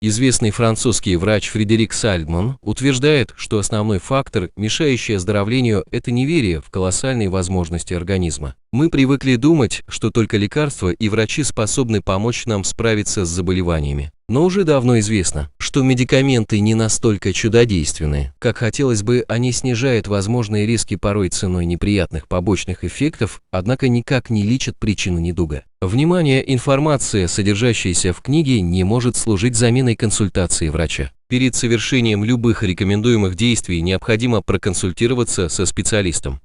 Известный французский врач Фредерик Сальдман утверждает, что основной фактор, мешающий оздоровлению, это неверие в колоссальные возможности организма. Мы привыкли думать, что только лекарства и врачи способны помочь нам справиться с заболеваниями. Но уже давно известно, что медикаменты не настолько чудодейственны, как хотелось бы, они снижают возможные риски порой ценой неприятных побочных эффектов, однако никак не лечат причину недуга. Внимание, информация, содержащаяся в книге, не может служить заменой консультации врача. Перед совершением любых рекомендуемых действий необходимо проконсультироваться со специалистом.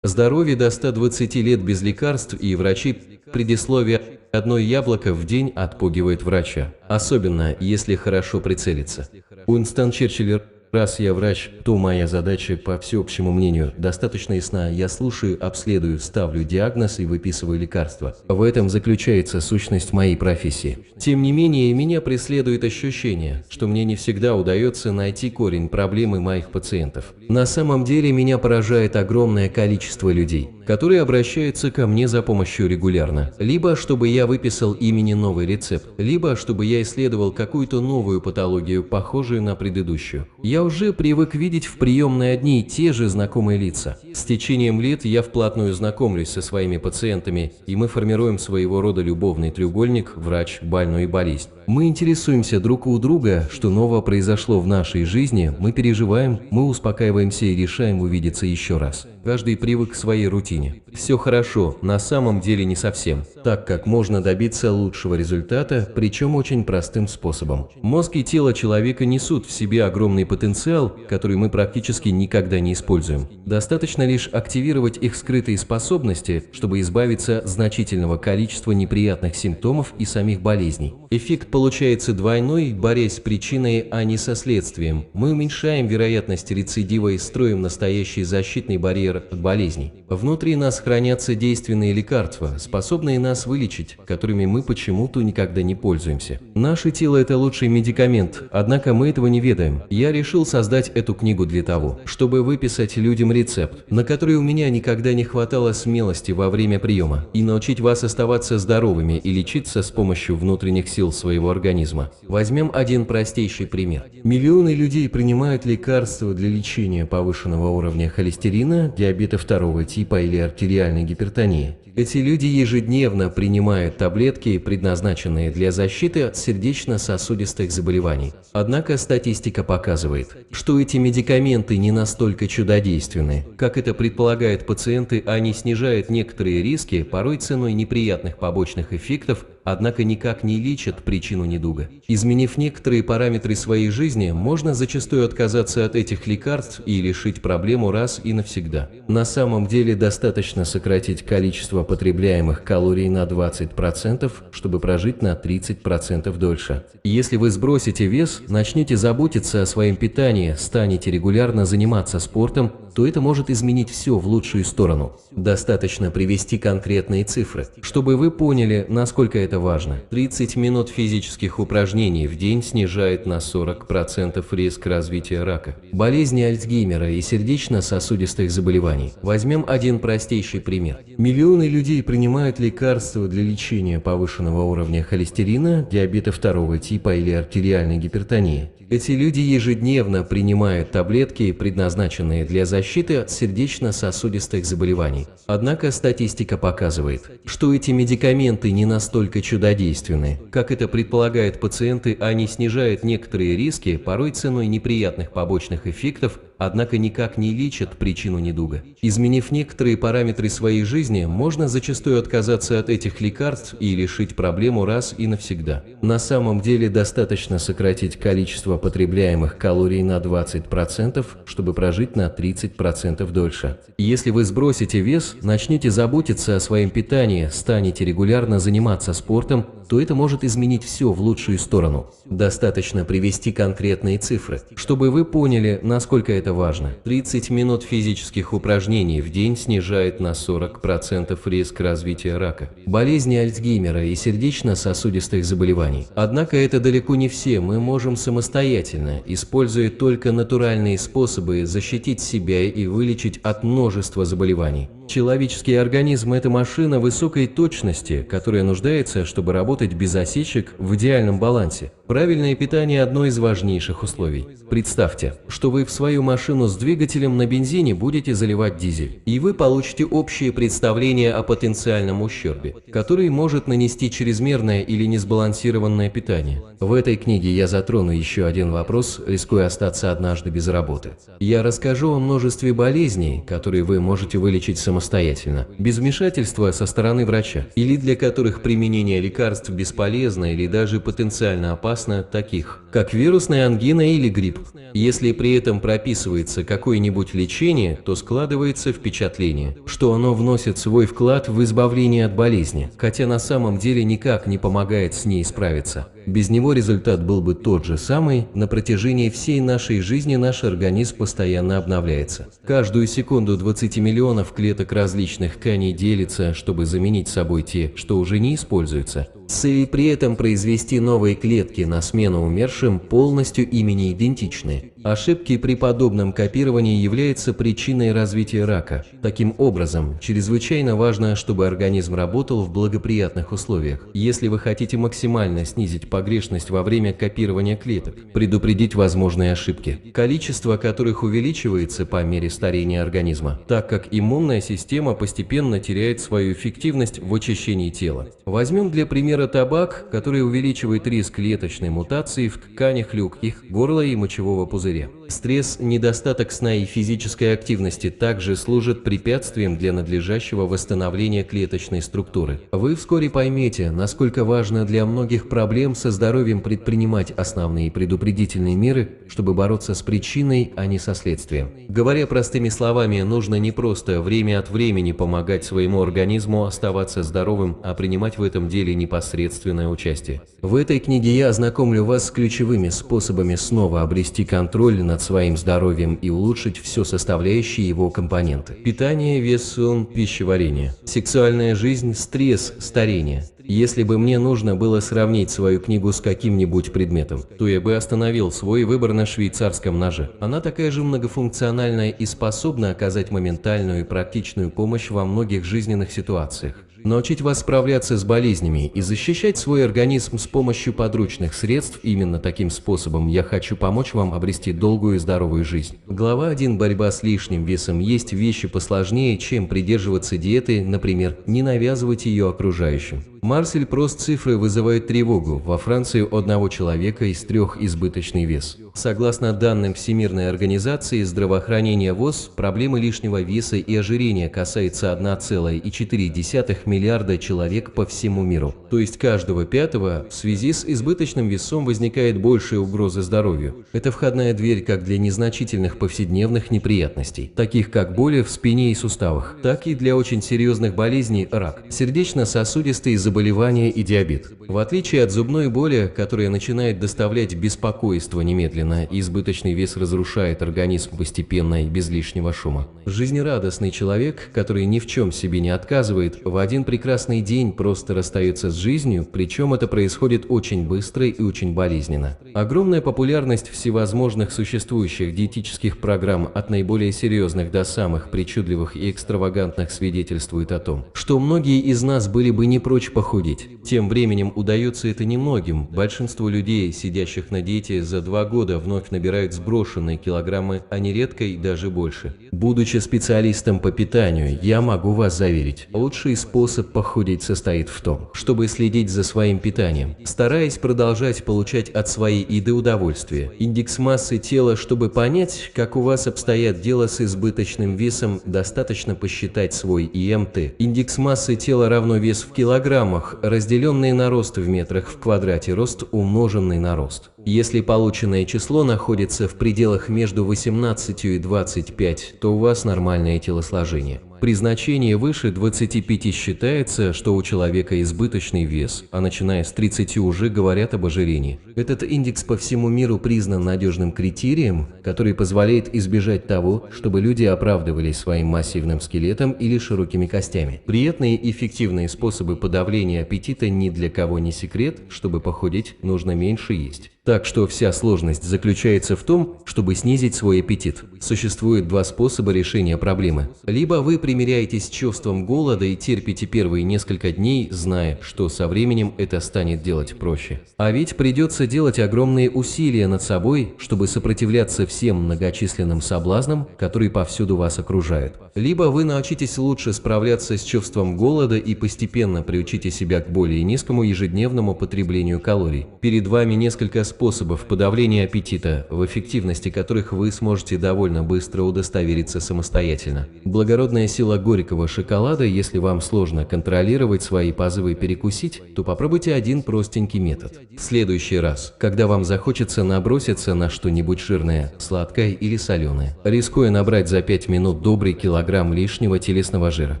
Здоровье до 120 лет без лекарств и врачей. Предисловие: одно яблоко в день отпугивает врача, особенно если хорошо прицелиться. Уинстон Черчилль. Раз я врач, то моя задача, по всеобщему мнению, достаточно ясна. Я слушаю, обследую, ставлю диагноз и выписываю лекарства. В этом заключается сущность моей профессии. Тем не менее, меня преследует ощущение, что мне не всегда удается найти корень проблемы моих пациентов. На самом деле, меня поражает огромное количество людей, которые обращаются ко мне за помощью регулярно. Либо чтобы я выписал имени новый рецепт, либо чтобы я исследовал какую-то новую патологию, похожую на предыдущую. Я уже привык видеть в приемной одни и те же знакомые лица. С течением лет я вплотную знакомлюсь со своими пациентами, и мы формируем своего рода любовный треугольник врач, больной и болезнь. Мы интересуемся друг у друга, что нового произошло в нашей жизни, мы переживаем, мы успокаиваемся и решаем увидеться еще раз. Каждый привык к своей рутине. Все хорошо, на самом деле не совсем, так как можно добиться лучшего результата, причем очень простым способом. Мозг и тело человека несут в себе огромный потенциал, который мы практически никогда не используем. Достаточно лишь активировать их скрытые способности, чтобы избавиться от значительного количества неприятных симптомов и самих болезней. Эффект получается двойной, борясь с причиной, а не со следствием. Мы уменьшаем вероятность рецидива и строим настоящий защитный барьер от болезней. Внутри нас хранятся действенные лекарства, способные нас вылечить, которыми мы почему-то никогда не пользуемся. Наше тело – это лучший медикамент, однако мы этого не ведаем. Я решил создать эту книгу для того, чтобы выписать людям рецепт, на который у меня никогда не хватало смелости во время приема, и научить вас оставаться здоровыми и лечиться с помощью внутренних сил своего организма. Возьмем один простейший пример. Миллионы людей принимают лекарства для лечения повышенного уровня холестерина, диабета второго типа или артериальной гипертонии. Эти люди ежедневно принимают таблетки, предназначенные для защиты от сердечно-сосудистых заболеваний. Однако статистика показывает, что эти медикаменты не настолько чудодейственны, как это предполагают пациенты, они снижают некоторые риски, порой ценой неприятных побочных эффектов, однако никак не лечат причину недуга. Изменив некоторые параметры своей жизни, можно зачастую отказаться от этих лекарств и решить проблему раз и навсегда. На самом деле достаточно сократить количество потребляемых калорий на 20%, чтобы прожить на 30% дольше. Если вы сбросите вес, начнете заботиться о своем питании, станете регулярно заниматься спортом, то это может изменить все в лучшую сторону. Достаточно привести конкретные цифры, чтобы вы поняли, насколько это важно. 30 минут физических упражнений в день снижает на 40% риск развития рака, болезни Альцгеймера и сердечно-сосудистых заболеваний. Возьмем один простейший пример. Миллионы людей принимают лекарства для лечения повышенного уровня холестерина, диабета второго типа или артериальной гипертонии. Эти люди ежедневно принимают таблетки, предназначенные для защиты от сердечно-сосудистых заболеваний. Однако статистика показывает, что эти медикаменты не настолько чудодейственны, как это предполагают пациенты, они снижают некоторые риски, порой ценой неприятных побочных эффектов, однако никак не лечат причину недуга. Изменив некоторые параметры своей жизни, можно зачастую отказаться от этих лекарств и решить проблему раз и навсегда. На самом деле достаточно сократить количество потребляемых калорий на 20%, чтобы прожить на 30% дольше. Если вы сбросите вес, начнете заботиться о своем питании, станете регулярно заниматься спортом, то это может изменить все в лучшую сторону. Достаточно привести конкретные цифры, чтобы вы поняли, насколько это важно. 30 минут физических упражнений в день снижает на 40% риск развития рака, болезни Альцгеймера и сердечно-сосудистых заболеваний. Однако это далеко не все, мы можем самостоятельно, используя только натуральные способы, защитить себя и вылечить от множества заболеваний. Человеческий организм – это машина высокой точности, которая нуждается, чтобы работать без осечек в идеальном балансе. Правильное питание – одно из важнейших условий. Представьте, что вы в свою машину с двигателем на бензине будете заливать дизель, и вы получите общее представление о потенциальном ущербе, который может нанести чрезмерное или несбалансированное питание. В этой книге я затрону еще один вопрос, рискуя остаться однажды без работы. Я расскажу о множестве болезней, которые вы можете вылечить самостоятельно, без вмешательства со стороны врача, или для которых применение лекарств бесполезно или даже потенциально опасно, таких как вирусная ангина или грипп. Если при этом прописывается какое-нибудь лечение, то складывается впечатление, что оно вносит свой вклад в избавление от болезни, хотя на самом деле никак не помогает с ней справиться. Без него результат был бы тот же самый. На протяжении всей нашей жизни наш организм постоянно обновляется. Каждую секунду 20 миллионов клеток различных тканей делятся, чтобы заменить собой те, что уже не используются. Цель при этом произвести новые клетки на смену умершим полностью ими не идентичны. Ошибки при подобном копировании являются причиной развития рака. Таким образом, чрезвычайно важно, чтобы организм работал в благоприятных условиях. Если вы хотите максимально снизить погрешность во время копирования клеток, предупредить возможные ошибки, количество которых увеличивается по мере старения организма, так как иммунная система постепенно теряет свою эффективность в очищении тела. Возьмем для примера табак, который увеличивает риск клеточной мутации в тканях легких, горла и мочевого пузыря. Стресс, недостаток сна и физической активности также служат препятствием для надлежащего восстановления клеточной структуры. Вы вскоре поймете, насколько важно для многих проблем со здоровьем предпринимать основные предупредительные меры, чтобы бороться с причиной, а не со следствием. Говоря простыми словами, нужно не просто время от времени помогать своему организму оставаться здоровым, а принимать в этом деле непосредственное участие. В этой книге я ознакомлю вас с ключевыми способами снова обрести контроль над своим здоровьем и улучшить все составляющие его компоненты. Питание, вес, сон, пищеварение. Сексуальная жизнь, стресс, старение. Если бы мне нужно было сравнить свою книгу с каким-нибудь предметом, то я бы остановил свой выбор на швейцарском ноже. Она такая же многофункциональная и способна оказать моментальную и практичную помощь во многих жизненных ситуациях. Научить вас справляться с болезнями и защищать свой организм с помощью подручных средств, именно таким способом я хочу помочь вам обрести долгую и здоровую жизнь. Глава 1. Борьба с лишним весом. Есть вещи посложнее, чем придерживаться диеты, например, не навязывать ее окружающим. Марсель Прост. Цифры вызывают тревогу. Во Франции у одного человека из 3 избыточный вес. Согласно данным Всемирной организации здравоохранения ВОЗ, проблемы лишнего веса и ожирения касается 1,4 миллиарда человек по всему миру. То есть каждого пятого в связи с избыточным весом возникает большая угроза здоровью. Это входная дверь как для незначительных повседневных неприятностей, таких как боли в спине и суставах, так и для очень серьезных болезней – рак, сердечно-сосудистые заболевания и диабет. В отличие от зубной боли, которая начинает доставлять беспокойство немедленно, избыточный вес разрушает организм постепенно и без лишнего шума. Жизнерадостный человек, который ни в чем себе не отказывает, в один прекрасный день просто расстается с жизнью, причем это происходит очень быстро и очень болезненно. Огромная популярность всевозможных существующих диетических программ от наиболее серьезных до самых причудливых и экстравагантных свидетельствует о том, что многие из нас были бы не прочь похудеть. Тем временем удается это немногим. Большинство людей, сидящих на диете за 2 года, вновь набирают сброшенные килограммы, а нередко и даже больше. Будучи специалистом по питанию, я могу вас заверить, лучший способ похудеть состоит в том, чтобы следить за своим питанием, стараясь продолжать получать от своей еды удовольствие. Индекс массы тела, чтобы понять, как у вас обстоят дела с избыточным весом, достаточно посчитать свой ИМТ. Индекс массы тела равно вес в килограммах, разделенный на рост в метрах в квадрате, рост умноженный на рост. Если полученное число находится в пределах между 18 и 25, то у вас нормальное телосложение. При значении выше 25 считается, что у человека избыточный вес, а начиная с 30 уже говорят об ожирении. Этот индекс по всему миру признан надежным критерием, который позволяет избежать того, чтобы люди оправдывались своим массивным скелетом или широкими костями. Приятные и эффективные способы подавления аппетита ни для кого не секрет, чтобы похудеть, нужно меньше есть. Так что вся сложность заключается в том, чтобы снизить свой аппетит. Существует два способа решения проблемы. Либо вы примиряетесь с чувством голода и терпите первые несколько дней, зная, что со временем это станет делать проще. А ведь придется делать огромные усилия над собой, чтобы сопротивляться всем многочисленным соблазнам, которые повсюду вас окружают. Либо вы научитесь лучше справляться с чувством голода и постепенно приучите себя к более низкому ежедневному потреблению калорий. Перед вами несколько способов подавления аппетита, в эффективности которых вы сможете довольно быстро удостовериться самостоятельно. Благородная сила горького шоколада: если вам сложно контролировать свои позывы перекусить, то попробуйте один простенький метод. В следующий раз, когда вам захочется наброситься на что-нибудь жирное, сладкое или соленое, рискуя набрать за 5 минут добрый килограмм лишнего телесного жира,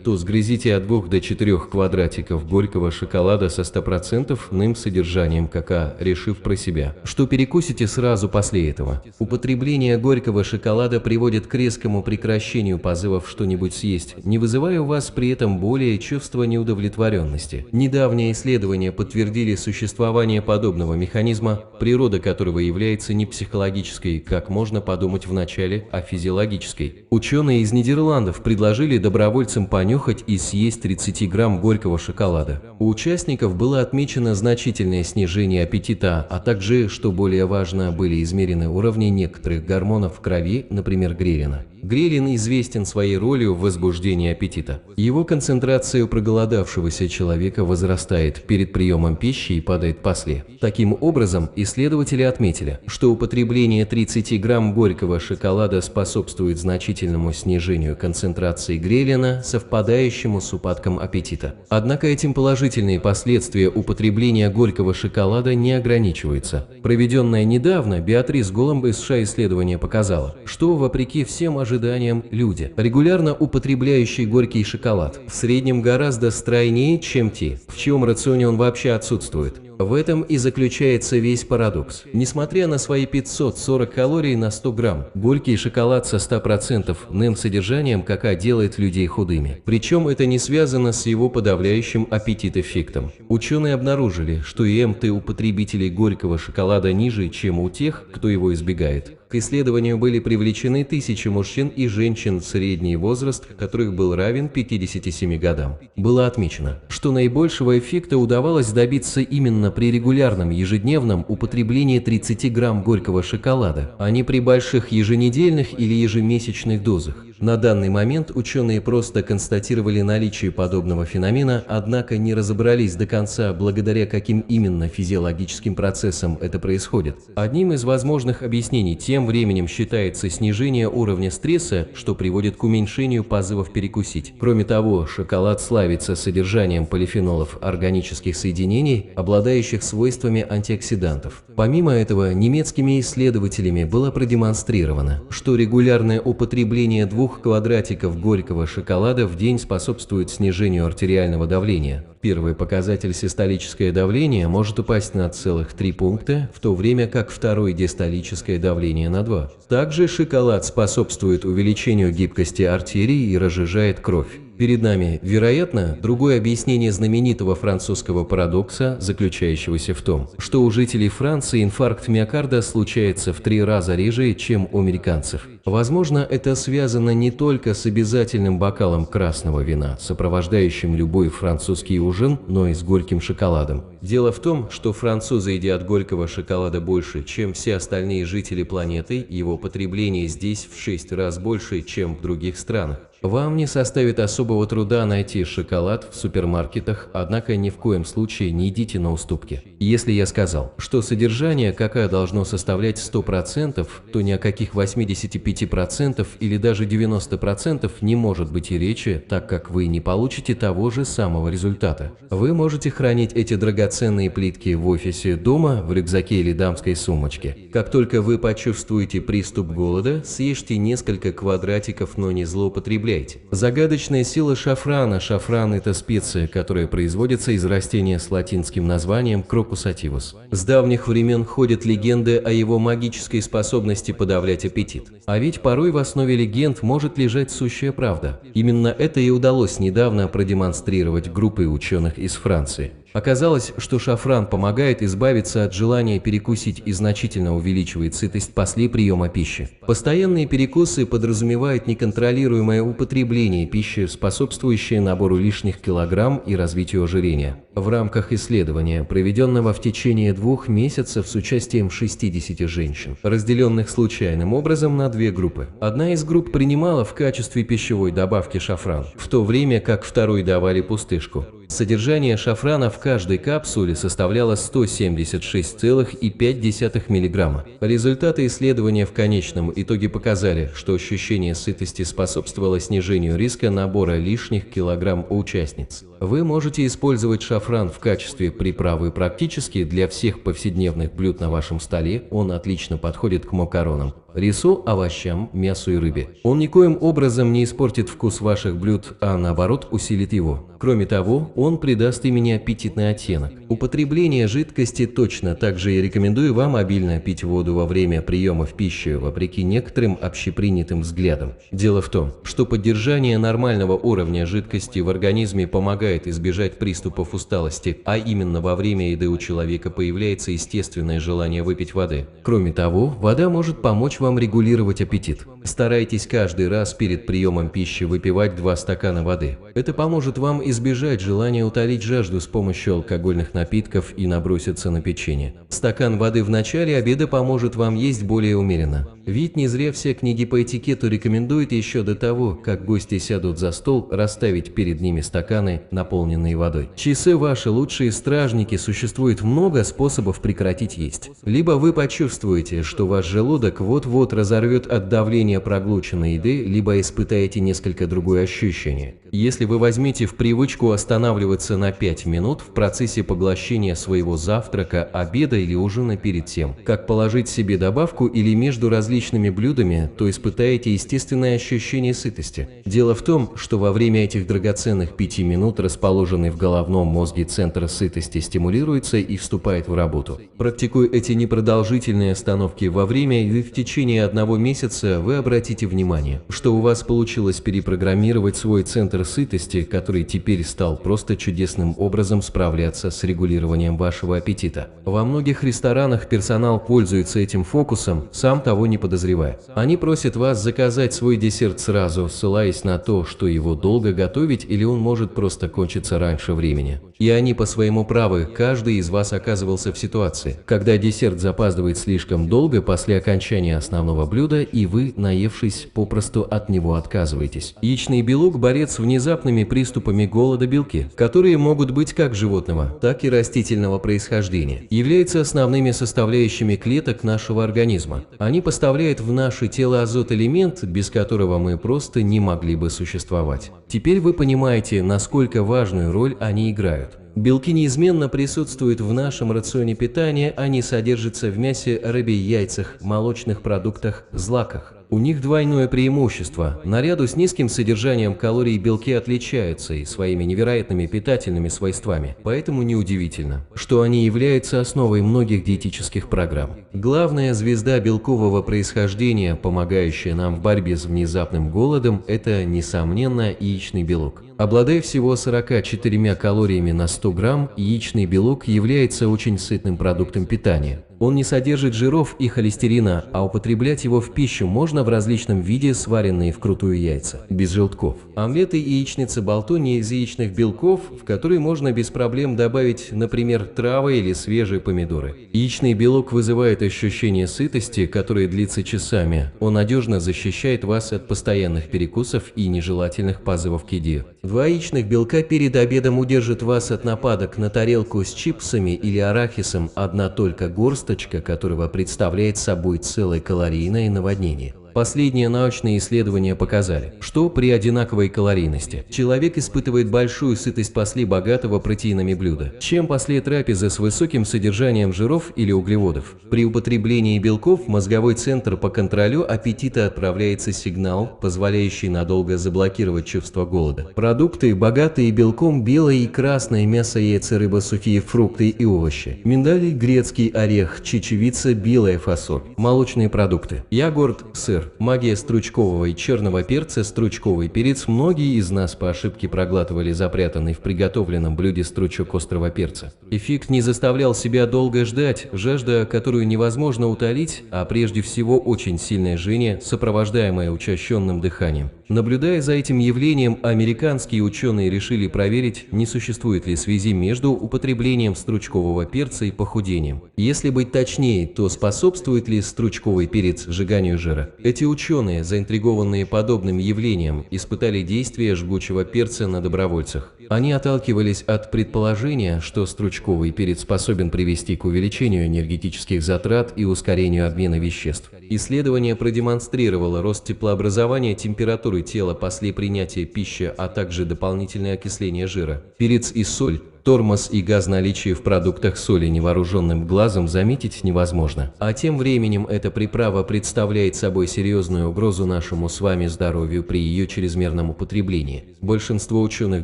то сгрызите от 2 до 4 квадратиков горького шоколада со 100% содержанием какао, решив про себя, что перекусите сразу после этого. Употребление горького шоколада приводит к резкому прекращению позывов что-нибудь съесть, не вызывая у вас при этом более чувства неудовлетворенности. Недавние исследования подтвердили существование подобного механизма, природа которого является не психологической, как можно подумать вначале, а физиологической. Ученые из Нидерландов предложили добровольцам понюхать и съесть 30 грамм горького шоколада. У участников было отмечено значительное снижение аппетита, а также, что более важно, были измерены уровни некоторых гормонов в крови, например, грелина. Грелин известен своей ролью в возбуждении аппетита. Его концентрация у проголодавшегося человека возрастает перед приемом пищи и падает после. Таким образом, исследователи отметили, что употребление 30 грамм горького шоколада способствует значительному снижению концентрации грелина, совпадающему с упадком аппетита. Однако этим положительные последствия употребления горького шоколада не ограничиваются. Проведенное недавно Беатрис Голомб из США исследование показало, что, вопреки всем ожиданиям, люди, регулярно употребляющие горький шоколад, в среднем гораздо стройнее, чем те, в чьем рационе он вообще отсутствует. В этом и заключается весь парадокс. Несмотря на свои 540 калорий на 100 грамм, горький шоколад со 100% содержанием какао делает людей худыми. Причем это не связано с его подавляющим аппетит-эффектом. Ученые обнаружили, что ИМТ у потребителей горького шоколада ниже, чем у тех, кто его избегает. К исследованию были привлечены тысячи мужчин и женщин, средний возраст которых был равен 57 годам. Было отмечено, что наибольшего эффекта удавалось добиться именно при регулярном ежедневном употреблении 30 грамм горького шоколада, а не при больших еженедельных или ежемесячных дозах. На данный момент ученые просто констатировали наличие подобного феномена, однако не разобрались до конца, благодаря каким именно физиологическим процессам это происходит. Одним из возможных объяснений тем временем считается снижение уровня стресса, что приводит к уменьшению позывов перекусить. Кроме того, шоколад славится содержанием полифенолов, органических соединений, обладающих свойствами антиоксидантов. Помимо этого, немецкими исследователями было продемонстрировано, что регулярное употребление 2 квадратиков горького шоколада в день способствует снижению артериального давления. Первый показатель систолическое давление может упасть на целых 3 пункта, в то время как второй диастолическое давление на 2. Также шоколад способствует увеличению гибкости артерий и разжижает кровь. Перед нами, вероятно, другое объяснение знаменитого французского парадокса, заключающегося в том, что у жителей Франции инфаркт миокарда случается в 3 раза реже, чем у американцев. Возможно, это связано не только с обязательным бокалом красного вина, сопровождающим любой французский ужин, но и с горьким шоколадом. Дело в том, что французы едят горького шоколада больше, чем все остальные жители планеты, его потребление здесь в 6 раз больше, чем в других странах. Вам не составит особого труда найти шоколад в супермаркетах, однако ни в коем случае не идите на уступки. Если я сказал, что содержание какао должно составлять 100%, то ни о каких 85% или даже 90% не может быть и речи, так как вы не получите того же самого результата. Вы можете хранить эти драгоценные плитки в офисе, дома, в рюкзаке или дамской сумочке. Как только вы почувствуете приступ голода, съешьте несколько квадратиков, но не злоупотребляйте. Загадочная сила шафрана. Шафран – это специя, которая производится из растения с латинским названием Crocus sativus. С давних времен ходят легенды о его магической способности подавлять аппетит. А ведь порой в основе легенд может лежать сущая правда. Именно это и удалось недавно продемонстрировать группе ученых из Франции. Оказалось, что шафран помогает избавиться от желания перекусить и значительно увеличивает сытость после приема пищи. Постоянные перекусы подразумевают неконтролируемое употребление пищи, способствующее набору лишних килограмм и развитию ожирения. В рамках исследования, проведенного в течение 2 месяцев с участием 60 женщин, разделенных случайным образом на 2 группы. Одна из групп принимала в качестве пищевой добавки шафран, в то время как второй давали пустышку. Содержание шафрана в каждой капсуле составляло 176,5 мг. Результаты исследования в конечном итоге показали, что ощущение сытости способствовало снижению риска набора лишних килограмм у участниц. Вы можете использовать шафран в качестве приправы практически для всех повседневных блюд на вашем столе. Он отлично подходит к макаронам, рису, овощам, мясу и рыбе. Он никоим образом не испортит вкус ваших блюд, а наоборот усилит его. Кроме того, он придаст им аппетитный оттенок. Употребление жидкости точно так же и рекомендую вам обильно пить воду во время приемов пищи, вопреки некоторым общепринятым взглядам. Дело в том, что поддержание нормального уровня жидкости в организме помогает избежать приступов усталости, а именно во время еды у человека появляется естественное желание выпить воды. Кроме того, вода может помочь вам регулировать аппетит. Старайтесь каждый раз перед приемом пищи выпивать 2 стакана воды. Это поможет вам избежать желания утолить жажду с помощью алкогольных напитков и наброситься на печенье. Стакан воды в начале обеда поможет вам есть более умеренно. Ведь не зря все книги по этикету рекомендуют еще до того, как гости сядут за стол, расставить перед ними стаканы, наполненные водой. Часы ваши лучшие стражники, существует много способов прекратить есть. Либо вы почувствуете, что ваш желудок вот-вот разорвет от давления проглоченной еды, либо испытаете несколько другое ощущение. Если вы возьмете в привычку останавливаться на 5 минут в процессе поглощения своего завтрака, обеда или ужина перед тем, как положить себе добавку или между различными блюдами, то испытаете естественное ощущение сытости. Дело в том, что во время этих драгоценных 5 минут расположенный в головном мозге центр сытости стимулируется и вступает в работу. Практикуя эти непродолжительные остановки во время и в течение 1 месяца, вы обратите внимание, что у вас получилось перепрограммировать свой центр сытости, который теперь стал просто чудесным образом справляться с регулированием вашего аппетита. Во многих ресторанах персонал пользуется этим фокусом, сам того не подозревая. Они просят вас заказать свой десерт сразу, ссылаясь на то, что его долго готовить или он может просто кончиться раньше времени. И они по своему праву, каждый из вас оказывался в ситуации, когда десерт запаздывает слишком долго после окончания основного блюда, и вы, наевшись, попросту от него отказываетесь. Яичный белок – борец с внезапными приступами голода белки, которые могут быть как животного, так и растительного происхождения, являются основными составляющими клеток нашего организма. Они поставляют в наше тело азот-элемент, без которого мы просто не могли бы существовать. Теперь вы понимаете, насколько важную роль они играют. Белки неизменно присутствуют в нашем рационе питания, они содержатся в мясе, рыбе, яйцах, молочных продуктах, злаках. У них двойное преимущество. Наряду с низким содержанием калорий белки отличаются и своими невероятными питательными свойствами. Поэтому неудивительно, что они являются основой многих диетических программ. Главная звезда белкового происхождения, помогающая нам в борьбе с внезапным голодом, это, несомненно, яичный белок. Обладая всего 44 калориями на 100 грамм, яичный белок является очень сытным продуктом питания. Он не содержит жиров и холестерина, а употреблять его в пищу можно в различном виде, сваренные вкрутую яйца, без желтков. Омлеты и яичницы-болтуньи из яичных белков, в которые можно без проблем добавить, например, травы или свежие помидоры. Яичный белок вызывает ощущение сытости, которое длится часами. Он надежно защищает вас от постоянных перекусов и нежелательных позывов к еде. 2 яичных белка перед обедом удержат вас от нападок на тарелку с чипсами или арахисом, одна только горсточка которого представляет собой целое калорийное наводнение. Последние научные исследования показали, что при одинаковой калорийности человек испытывает большую сытость после богатого протеинами блюда, чем после трапезы с высоким содержанием жиров или углеводов. При употреблении белков в мозговой центр по контролю аппетита отправляется сигнал, позволяющий надолго заблокировать чувство голода. Продукты, богатые белком, белое и красное мясо, яйца, рыба, сухие фрукты и овощи, миндаль, грецкий орех, чечевица, белая фасоль, молочные продукты, йогурт, сыр, бестселлер «Магия стручкового и черного перца. Стручковый перец». Многие из нас по ошибке проглатывали запрятанный в приготовленном блюде стручок острого перца. Эффект не заставлял себя долго ждать, жажда, которую невозможно утолить, а прежде всего очень сильное жжение, сопровождаемое учащенным дыханием. Наблюдая за этим явлением, американские ученые решили проверить, не существует ли связи между употреблением стручкового перца и похудением. Если быть точнее, то способствует ли стручковый перец сжиганию жира? Эти ученые, заинтригованные подобным явлением, испытали действие жгучего перца на добровольцах. Они отталкивались от предположения, что стручковый перец способен привести к увеличению энергетических затрат и ускорению обмена веществ. Исследование продемонстрировало рост теплообразования температуры тела после принятия пищи, а также дополнительное окисление жира. Перец и соль, тормоз и газ наличия в продуктах соли невооруженным глазом заметить невозможно. А тем временем эта приправа представляет собой серьезную угрозу нашему с вами здоровью при ее чрезмерном употреблении. Большинство ученых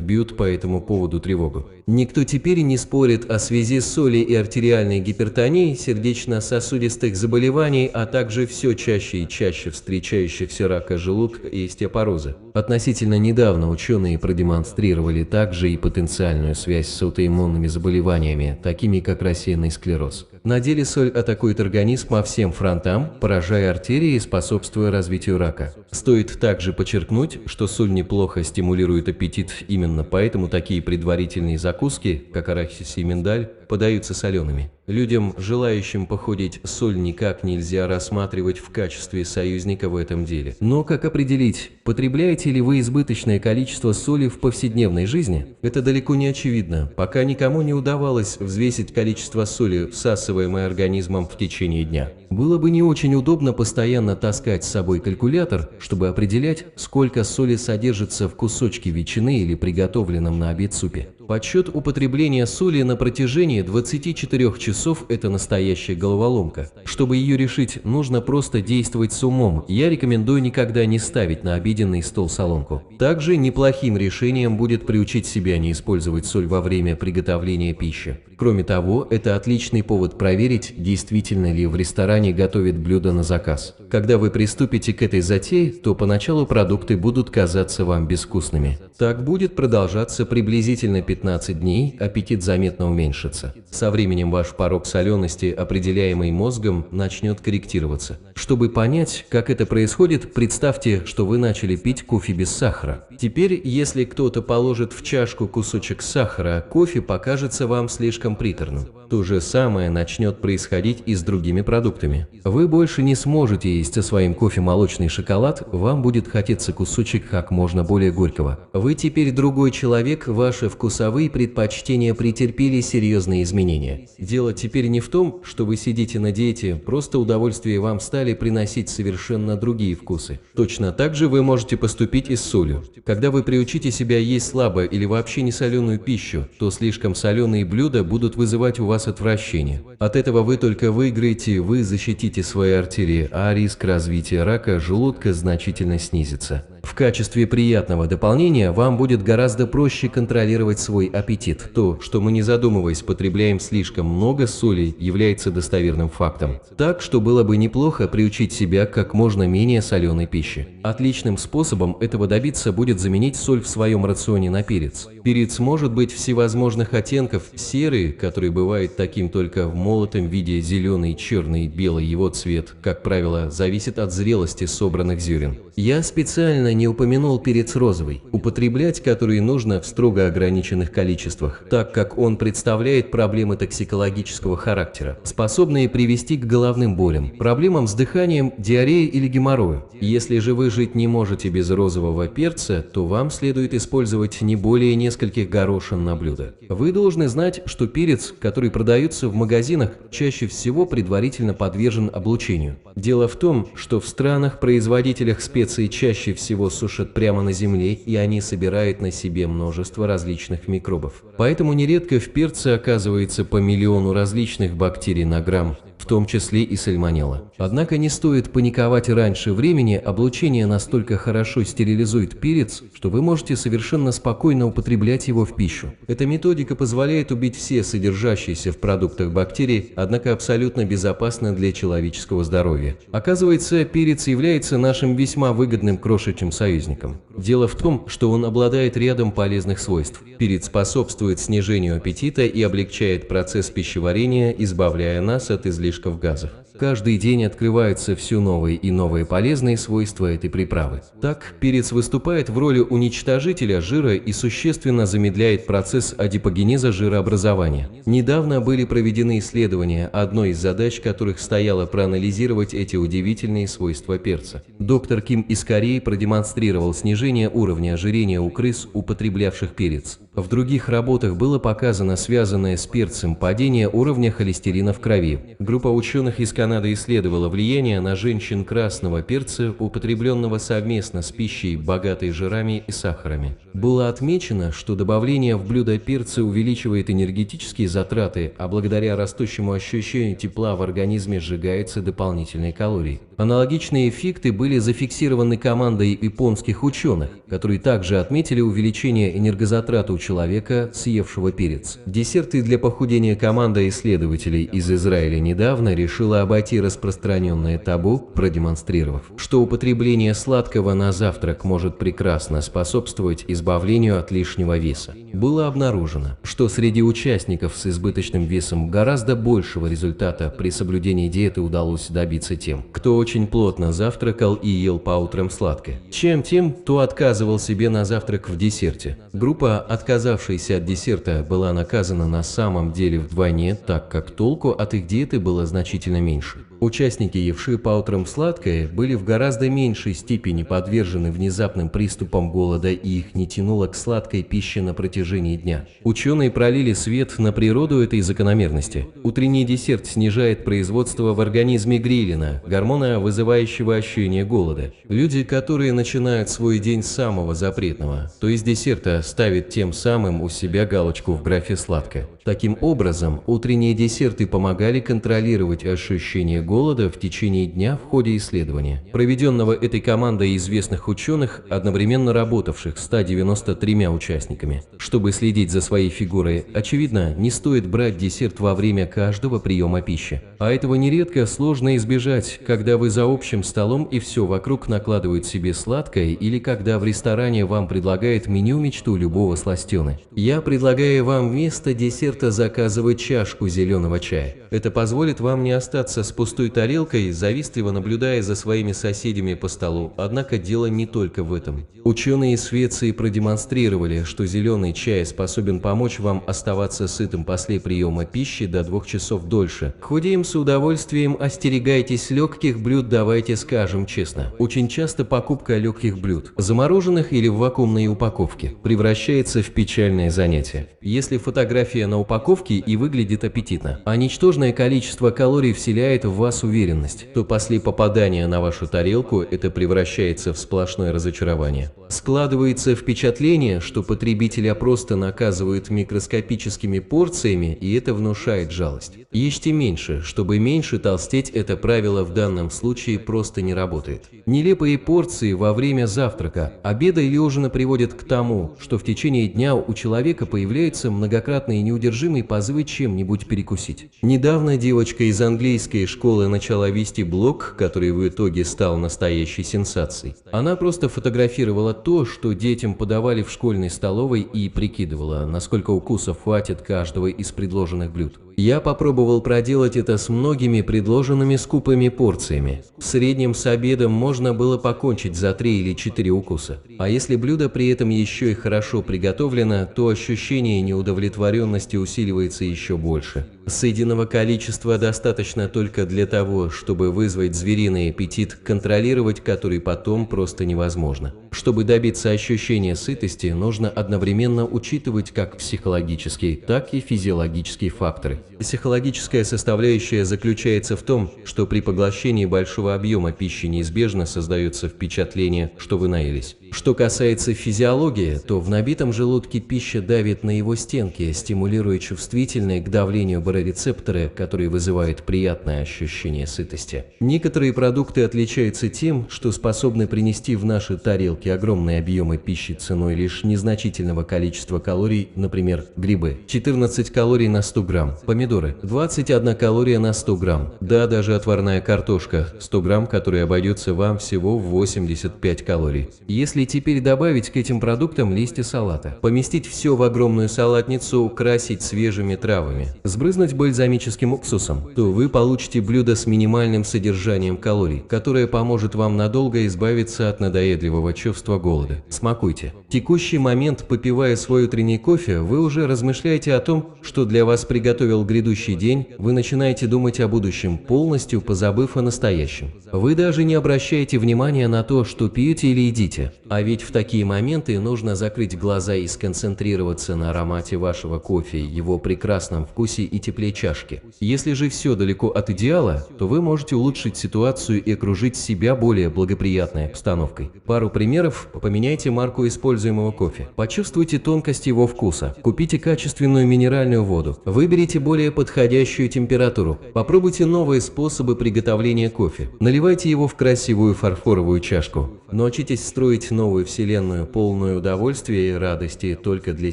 бьют по этому поводу тревогу. Никто теперь не спорит о связи соли и артериальной гипертонии, сердечно-сосудистых заболеваний, а также все чаще и чаще встречающихся рака желудка и остеопороза. Относительно недавно ученые продемонстрировали также и потенциальную связь с аутоиммунными заболеваниями, такими как рассеянный склероз. На деле соль атакует организм по всем фронтам, поражая артерии и способствуя развитию рака. Стоит также подчеркнуть, что соль неплохо стимулирует аппетит, именно поэтому такие предварительные закуски, как арахис и миндаль, подаются солеными. Людям, желающим похудеть, соль никак нельзя рассматривать в качестве союзника в этом деле. Но как определить, потребляете ли вы избыточное количество соли в повседневной жизни? Это далеко не очевидно, пока никому не удавалось взвесить количество соли, всасываемое организмом в течение дня. Было бы не очень удобно постоянно таскать с собой калькулятор, чтобы определять, сколько соли содержится в кусочке ветчины или приготовленном на обед супе. Подсчет употребления соли на протяжении 24 часов – это настоящая головоломка. Чтобы ее решить, нужно просто действовать с умом. Я рекомендую никогда не ставить на обеденный стол солонку. Также неплохим решением будет приучить себя не использовать соль во время приготовления пищи. Кроме того, это отличный повод проверить, действительно ли в ресторане готовят блюда на заказ. Когда вы приступите к этой затее, то поначалу продукты будут казаться вам безвкусными. Так будет продолжаться приблизительно 15 дней, аппетит заметно уменьшится. Со временем ваш порог солености, определяемый мозгом, начнет корректироваться. Чтобы понять, как это происходит, представьте, что вы начали пить кофе без сахара. Теперь, если кто-то положит в чашку кусочек сахара, кофе покажется вам слишком приторным. То же самое начнет происходить и с другими продуктами. Вы больше не сможете есть со своим кофе молочный шоколад, вам будет хотеться кусочек как можно более горького. Вы теперь другой человек, ваши вкусовые предпочтения претерпели серьезные изменения. Дело теперь не в том, что вы сидите на диете, просто удовольствие вам стали приносить совершенно другие вкусы. Точно так же вы можете поступить и с солью. Когда вы приучите себя есть слабо или вообще не соленую пищу, то слишком соленые блюда будут вызывать у вас отвращение. От этого вы только выиграете, вы защитите свои артерии, а риск развития рака желудка значительно снизится. В качестве приятного дополнения вам будет гораздо проще контролировать свой аппетит. То, что мы не задумываясь потребляем слишком много соли, является достоверным фактом. Так что было бы неплохо приучить себя к как можно менее соленой пище. Отличным способом этого добиться будет заменить соль в своем рационе на перец. Перец может быть всевозможных оттенков: серый, который бывает таким только в молотом виде, зеленый, черный, белый. Его цвет, как правило, зависит от зрелости собранных зерен. Я специально не упомянул перец розовый, употреблять который нужно в строго ограниченных количествах, так как он представляет проблемы токсикологического характера, способные привести к головным болям, проблемам с дыханием, диареей или геморрою. Если же вы жить не можете без розового перца, то вам следует использовать не более нескольких горошин на блюдо. Вы должны знать, что перец, который продается в магазинах, чаще всего предварительно подвержен облучению. Дело в том, что в странах-производителях специй чаще всего сушат прямо на земле, и они собирают на себе множество различных микробов. Поэтому нередко в перце оказывается по миллиону различных бактерий на грамм. в том числе и сальмонелла. Однако не стоит паниковать раньше времени, облучение настолько хорошо стерилизует перец, что вы можете совершенно спокойно употреблять его в пищу. Эта методика позволяет убить все содержащиеся в продуктах бактерии, однако абсолютно безопасна для человеческого здоровья. Оказывается, перец является нашим весьма выгодным крошечным союзником. Дело в том, что он обладает рядом полезных свойств. Перец способствует снижению аппетита и облегчает процесс пищеварения, избавляя нас от излишков газов. Каждый день открываются все новые и новые полезные свойства этой приправы. Так, перец выступает в роли уничтожителя жира и существенно замедляет процесс адипогенеза жирообразования. Недавно были проведены исследования, одной из задач которых стояло проанализировать эти удивительные свойства перца. Доктор Ким из Кореи продемонстрировал снижение уровня ожирения у крыс, употреблявших перец. В других работах было показано связанное с перцем падение уровня холестерина в крови. Группа ученых из Канады исследовала влияние на женщин красного перца, употребленного совместно с пищей, богатой жирами и сахарами. Было отмечено, что добавление в блюдо перца увеличивает энергетические затраты, а благодаря растущему ощущению тепла в организме сжигаются дополнительные калории. Аналогичные эффекты были зафиксированы командой японских ученых, которые также отметили увеличение энергозатрат у человека, съевшего перец. Десерты для похудения команда исследователей из Израиля недавно решила обойти распространенное табу, продемонстрировав, что употребление сладкого на завтрак может прекрасно способствовать избавлению от лишнего веса. Было обнаружено, что среди участников с избыточным весом гораздо большего результата при соблюдении диеты удалось добиться тем, кто очень плотно завтракал и ел по утрам сладкое, чем тем, кто отказывал себе на завтрак в десерте. Группа, отказавшаяся от десерта, была наказана на самом деле вдвойне, так как толку от их диеты было значительно меньше. Участники, евшие по утрам сладкое, были в гораздо меньшей степени подвержены внезапным приступам голода, и их не тянуло к сладкой пище на протяжении дня. Ученые пролили свет на природу этой закономерности. Утренний десерт снижает производство в организме грилина, гормона, вызывающего ощущение голода. Люди, которые начинают свой день с самого запретного, то есть десерта, ставят тем самым у себя галочку в графе «сладкое». Таким образом, утренние десерты помогали контролировать ощущение голода в течение дня в ходе исследования, проведенного этой командой известных ученых, одновременно работавших 193 участниками. Чтобы следить за своей фигурой, очевидно, не стоит брать десерт во время каждого приема пищи. А этого нередко сложно избежать, когда вы за общим столом и все вокруг накладывают себе сладкое, или когда в ресторане вам предлагают меню мечту любого сластены. Я предлагаю вам вместо десерта заказывать чашку зеленого чая. Это позволит вам не остаться с пустой тарелкой, завистливо наблюдая за своими соседями по столу. Однако дело не только в этом. Ученые из Швеции продемонстрировали, что зеленый чай способен помочь вам оставаться сытым после приема пищи до 2 часов дольше. Худеем с удовольствием, остерегайтесь легких блюд, давайте скажем честно. Очень часто покупка легких блюд, замороженных или в вакуумной упаковке, превращается в печальное занятие. Если фотография на упаковке и выглядит аппетитно, а ничтожное количество калорий вселяет в вас уверенность, то после попадания на вашу тарелку это превращается в сплошное разочарование. Складывается впечатление, что потребителя просто наказывают микроскопическими порциями, и это внушает жалость. Ешьте меньше, чтобы меньше толстеть, это правило в данном случае просто не работает. Нелепые порции во время завтрака, обеда или ужина приводят к тому, что в течение дня у человека появляются многократные неудержимые позывы чем-нибудь перекусить. Недавно девочка из английской школы начала вести блог, который в итоге стал настоящей сенсацией. Она просто фотографировала то, что детям подавали в школьной столовой, и прикидывала, насколько укусов хватит каждого из предложенных блюд. Я попробовал проделать это с многими предложенными скупыми порциями. В среднем с обедом можно было покончить за 3 или 4 укуса. А если блюдо при этом еще и хорошо приготовлено, то ощущение неудовлетворенности усиливается еще больше. Съеденного количества достаточно только для того, чтобы вызвать звериный аппетит, контролировать который потом просто невозможно. Чтобы добиться ощущения сытости, нужно одновременно учитывать как психологические, так и физиологические факторы. Психологическая составляющая заключается в том, что при поглощении большого объема пищи неизбежно создается впечатление, что вы наелись. Что касается физиологии, то в набитом желудке пища давит на его стенки, стимулируя чувствительные к давлению барорецепторы, которые вызывают приятное ощущение сытости. Некоторые продукты отличаются тем, что способны принести в наши тарелки огромные объемы пищи ценой лишь незначительного количества калорий, например, грибы. 14 калорий на 100 грамм, помидоры, 21 калория на 100 грамм, да, даже отварная картошка, 100 грамм, которая обойдется вам всего в 85 калорий. Если теперь добавить к этим продуктам листья салата, поместить все в огромную салатницу, украсить свежими травами, сбрызнуть бальзамическим уксусом, то вы получите блюдо с минимальным содержанием калорий, которое поможет вам надолго избавиться от надоедливого чувства голода. Смакуйте. В текущий момент, попивая свой утренний кофе, вы уже размышляете о том, что для вас приготовил грядущий день, вы начинаете думать о будущем, полностью позабыв о настоящем. Вы даже не обращаете внимания на то, что пьете или едите. А ведь в такие моменты нужно закрыть глаза и сконцентрироваться на аромате вашего кофе, его прекрасном вкусе и тепле чашки. Если же все далеко от идеала, то вы можете улучшить ситуацию и окружить себя более благоприятной обстановкой. Пару примеров. Поменяйте марку используемого кофе. Почувствуйте тонкость его вкуса. Купите качественную минеральную воду. Выберите более подходящую температуру. Попробуйте новые способы приготовления кофе. Наливайте его в красивую фарфоровую чашку. Научитесь строить новую вселенную, полную удовольствия и радости только для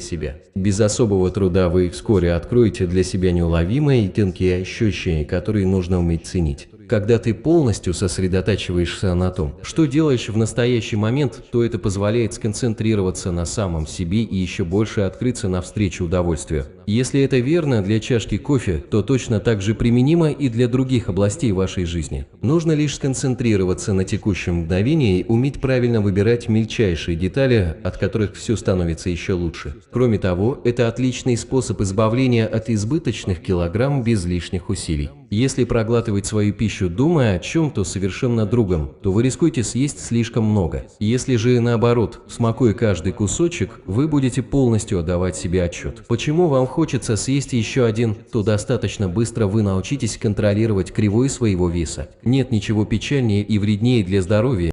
себя. Без особого труда вы вскоре откроете для себя неуловимые и тонкие ощущения, которые нужно уметь ценить. Когда ты полностью сосредотачиваешься на том, что делаешь в настоящий момент, то это позволяет сконцентрироваться на самом себе и еще больше открыться навстречу удовольствию. Если это верно для чашки кофе, то точно так же применимо и для других областей вашей жизни. Нужно лишь сконцентрироваться на текущем мгновении и уметь правильно выбирать мельчайшие детали, от которых все становится еще лучше. Кроме того, это отличный способ избавления от избыточных килограмм без лишних усилий. Если проглатывать свою пищу, думая о чем-то совершенно другом, то вы рискуете съесть слишком много. Если же наоборот, смакуя каждый кусочек, вы будете полностью отдавать себе отчет. Почему вам хочется съесть еще один, то достаточно быстро вы научитесь контролировать кривой своего веса. Нет ничего печальнее и вреднее для здоровья,